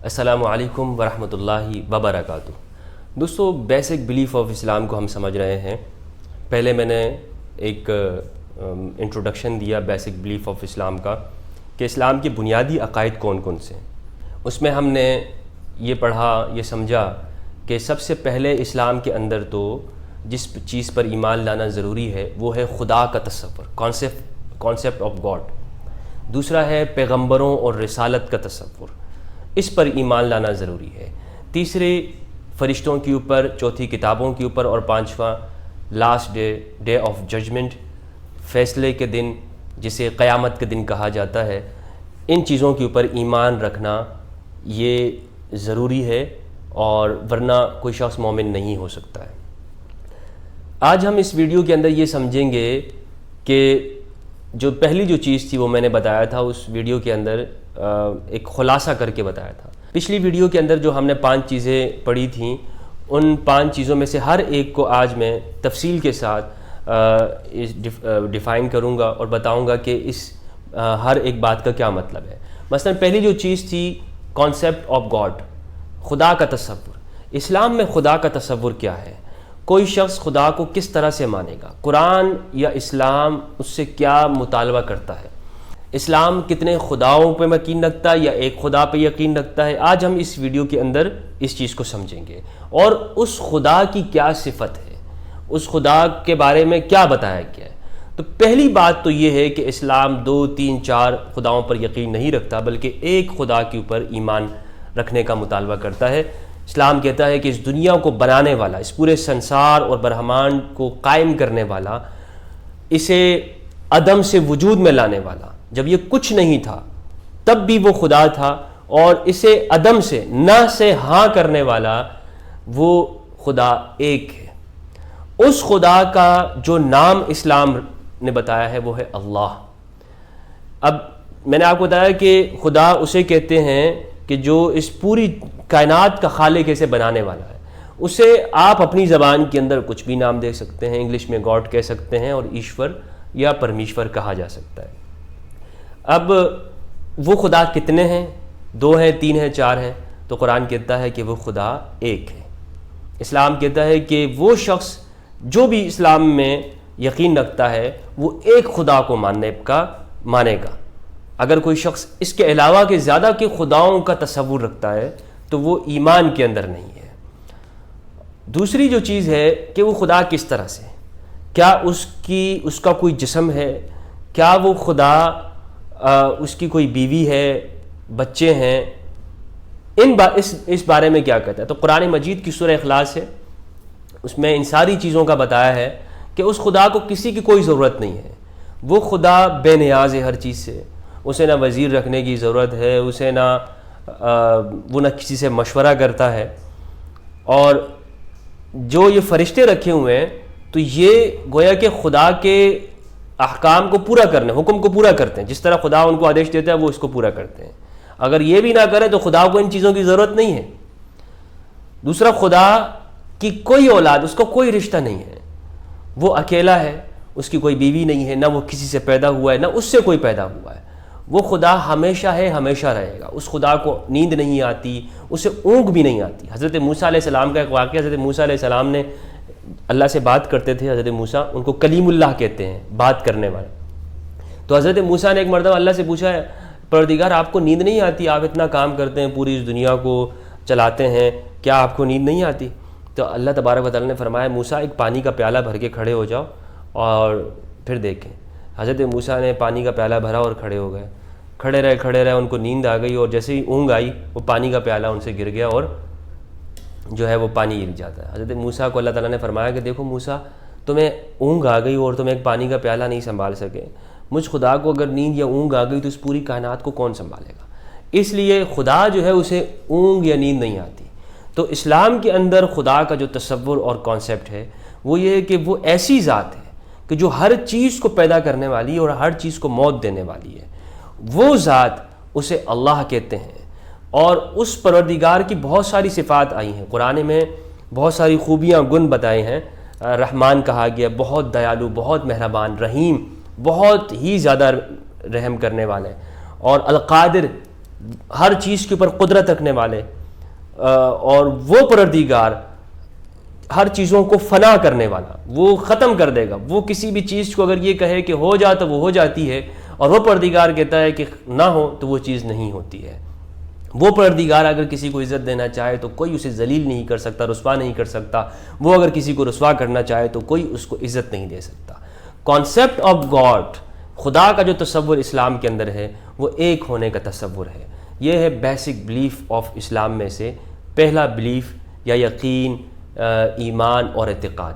السلام علیکم ورحمۃ اللہ وبرکاتہ۔ دوستو، بیسک بلیف آف اسلام کو ہم سمجھ رہے ہیں۔ پہلے میں نے ایک انٹروڈکشن دیا بیسک بلیف آف اسلام کا کہ اسلام کے بنیادی عقائد کون کون سے ہیں۔ اس میں ہم نے یہ پڑھا، یہ سمجھا کہ سب سے پہلے اسلام کے اندر تو جس چیز پر ایمان لانا ضروری ہے وہ ہے خدا کا تصور، کانسیپٹ آف گاڈ۔ دوسرا ہے پیغمبروں اور رسالت کا تصور، اس پر ایمان لانا ضروری ہے۔ تیسرے فرشتوں کے اوپر، چوتھی کتابوں کے اوپر، اور پانچواں لاسٹ ڈے آف ججمنٹ، فیصلے کے دن جسے قیامت کے دن کہا جاتا ہے۔ ان چیزوں کے اوپر ایمان رکھنا یہ ضروری ہے، اور ورنہ کوئی شخص مومن نہیں ہو سکتا ہے۔ آج ہم اس ویڈیو کے اندر یہ سمجھیں گے کہ جو پہلی جو چیز تھی وہ میں نے بتایا تھا اس ویڈیو کے اندر، ایک خلاصہ کر کے بتایا تھا۔ پچھلی ویڈیو کے اندر جو ہم نے 5 چیزیں پڑھی تھیں، ان 5 چیزوں میں سے ہر ایک کو آج میں تفصیل کے ساتھ ڈیفائن کروں گا اور بتاؤں گا کہ اس ہر ایک بات کا کیا مطلب ہے۔ مثلا پہلی جو چیز تھی کانسیپٹ آف گاڈ، خدا کا تصور۔ اسلام میں خدا کا تصور کیا ہے؟ کوئی شخص خدا کو کس طرح سے مانے گا؟ قرآن یا اسلام اس سے کیا مطالبہ کرتا ہے؟ اسلام کتنے خداؤں پہ یقین رکھتا ہے یا ایک خدا پہ یقین رکھتا ہے؟ آج ہم اس ویڈیو کے اندر اس چیز کو سمجھیں گے، اور اس خدا کی کیا صفت ہے، اس خدا کے بارے میں کیا بتایا گیا ہے۔ تو پہلی بات تو یہ ہے کہ اسلام 2، 3، 4 خداؤں پر یقین نہیں رکھتا، بلکہ ایک خدا کے اوپر ایمان رکھنے کا مطالبہ کرتا ہے۔ اسلام کہتا ہے کہ اس دنیا کو بنانے والا، اس پورے سنسار اور برہمانڈ کو قائم کرنے والا، اسے عدم سے وجود میں لانے والا، جب یہ کچھ نہیں تھا تب بھی وہ خدا تھا، اور اسے عدم سے نہ سے ہاں کرنے والا وہ خدا ایک ہے۔ اس خدا کا جو نام اسلام نے بتایا ہے وہ ہے اللہ۔ اب میں نے آپ کو بتایا کہ خدا اسے کہتے ہیں کہ جو اس پوری کائنات کا خالق اسے بنانے والا ہے۔ اسے آپ اپنی زبان کے اندر کچھ بھی نام دے سکتے ہیں، انگلش میں گاڈ کہہ سکتے ہیں، اور ایشور یا پرمیشور کہا جا سکتا ہے۔ اب وہ خدا کتنے ہیں؟ 2 ہیں، 3 ہیں، 4 ہیں؟ تو قرآن کہتا ہے کہ وہ خدا ایک ہے۔ اسلام کہتا ہے کہ وہ شخص جو بھی اسلام میں یقین رکھتا ہے وہ ایک خدا کو مانے گا۔ اگر کوئی شخص اس کے علاوہ کے زیادہ کے خداؤں کا تصور رکھتا ہے تو وہ ایمان کے اندر نہیں ہے۔ دوسری جو چیز ہے کہ وہ خدا کس طرح سے، کیا اس کا کوئی جسم ہے؟ کیا وہ خدا اس کی کوئی بیوی ہے، بچے ہیں؟ اس بارے میں کیا کہتا ہے؟ تو قرآن مجید کی سورہ اخلاص ہے، اس میں ان ساری چیزوں کا بتایا ہے کہ اس خدا کو کسی کی کوئی ضرورت نہیں ہے۔ وہ خدا بے نیاز ہے ہر چیز سے، اسے نہ وزیر رکھنے کی ضرورت ہے، اسے وہ نہ کسی سے مشورہ کرتا ہے۔ اور جو یہ فرشتے رکھے ہوئے ہیں تو یہ گویا کہ خدا کے احکام کو پورا کرنے، حکم کو پورا کرتے ہیں، جس طرح خدا ان کو آدیش دیتا ہے وہ اس کو پورا کرتے ہیں۔ اگر یہ بھی نہ کریں تو خدا کو ان چیزوں کی ضرورت نہیں ہے۔ دوسرا، خدا کی کوئی اولاد، اس کا کوئی رشتہ نہیں ہے، وہ اکیلا ہے، اس کی کوئی بیوی نہیں ہے، نہ وہ کسی سے پیدا ہوا ہے نہ اس سے کوئی پیدا ہوا ہے۔ وہ خدا ہمیشہ ہے، ہمیشہ رہے گا۔ اس خدا کو نیند نہیں آتی، اسے اونگ بھی نہیں آتی۔ حضرت موسیٰ علیہ السلام کا ایک واقعہ، حضرت موسیٰ علیہ السلام نے اللہ سے بات کرتے تھے۔ حضرت موسیٰ، ان کو کلیم اللہ کہتے ہیں، بات کرنے والے۔ تو حضرت موسیٰ نے ایک مرتبہ اللہ سے پوچھا، پروردگار آپ کو نیند نہیں آتی؟ آپ اتنا کام کرتے ہیں، پوری اس دنیا کو چلاتے ہیں، کیا آپ کو نیند نہیں آتی؟ تو اللہ تبارک و تعالیٰ نے فرمایا، موسیٰ ایک پانی کا پیالہ بھر کے کھڑے ہو جاؤ اور پھر دیکھیں۔ حضرت موسیٰ نے پانی کا پیالہ بھرا اور کھڑے ہو گئے، کھڑے رہے، ان کو نیند آ گئی، اور جیسے ہی اونگ آئی وہ پانی کا پیالہ ان سے گر گیا اور جو ہے وہ پانی گر جاتا ہے۔ حضرت موسیٰ کو اللہ تعالیٰ نے فرمایا کہ دیکھو موسیٰ، تمہیں اونگ آ گئی اور تم ایک پانی کا پیالہ نہیں سنبھال سکے، مجھ خدا کو اگر نیند یا اونگ آ گئی تو اس پوری کائنات کو کون سنبھالے گا؟ اس لیے خدا جو ہے اسے اونگ یا نیند نہیں آتی۔ تو اسلام کے اندر خدا کا جو تصور اور کانسیپٹ ہے وہ یہ ہے کہ وہ ایسی ذات ہے کہ جو ہر چیز کو پیدا کرنے والی اور ہر چیز کو موت دینے والی ہے۔ وہ ذات اسے اللہ کہتے ہیں، اور اس پروردگار کی بہت ساری صفات آئی ہیں قرآن میں، بہت ساری خوبیاں، گن بتائے ہیں۔ رحمان کہا گیا، بہت دیالو، بہت مہربان، رحیم، بہت ہی زیادہ رحم کرنے والے، اور القادر ہر چیز کے اوپر قدرت رکھنے والے، اور وہ پروردگار ہر چیزوں کو فنا کرنے والا، وہ ختم کر دے گا. وہ کسی بھی چیز کو اگر یہ کہے کہ ہو جا تو وہ ہو جاتی ہے، اور وہ پروردگار کہتا ہے کہ نہ ہو تو وہ چیز نہیں ہوتی ہے. وہ پروردگار اگر کسی کو عزت دینا چاہے تو کوئی اسے ذلیل نہیں کر سکتا، رسوا نہیں کر سکتا. وہ اگر کسی کو رسوا کرنا چاہے تو کوئی اس کو عزت نہیں دے سکتا. کانسیپٹ آف گاڈ، خدا کا جو تصور اسلام کے اندر ہے وہ ایک ہونے کا تصور ہے. یہ ہے بیسک بلیف آف اسلام میں سے پہلا بلیف یا یقین، ایمان اور اعتقاد.